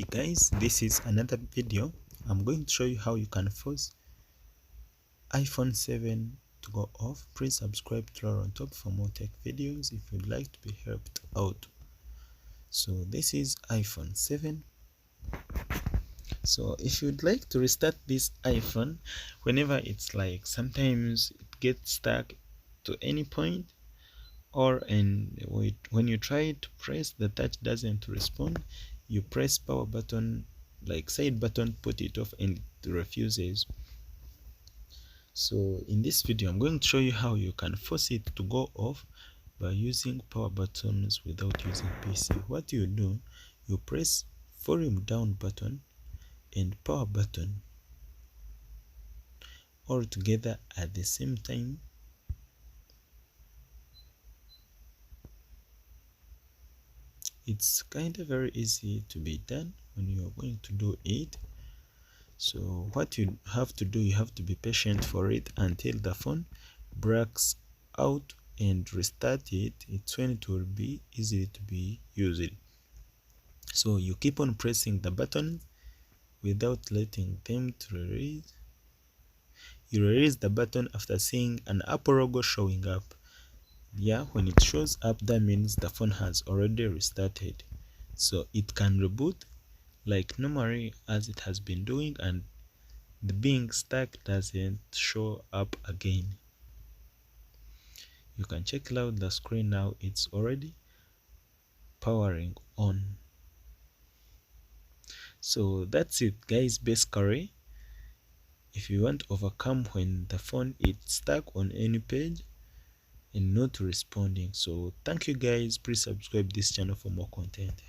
Hey guys, this is another video. I'm going to show you how you can force iPhone 7 to go off. Please subscribe to our on top for more tech videos if you'd like to be helped out. So this is iPhone 7. So if you'd like to restart this iPhone, whenever it's like sometimes it gets stuck to any point, or when you try to press the touch doesn't respond, you press power button, like side button, put it off, and it refuses. So in this video I'm going to show you how you can force it to go off by using power buttons without using PC. What you do, you press volume down button and power button all together at the same time. It's kind of very easy to be done when you're going to do it. So what you have to do, you have to be patient for it until the phone breaks out and restart it. It's when it will be easy to be used. So you keep on pressing the buttons without letting them to release. You release the button after seeing an Apple logo showing up. Yeah, when it shows up, that means the phone has already restarted. So it can reboot like normally as it has been doing, and the being stuck doesn't show up again. You can check out the screen now, it's already powering on. So that's it guys. Basically, if you want to overcome when the phone is stuck on any page and not responding. So thank you guys, please subscribe this channel for more content.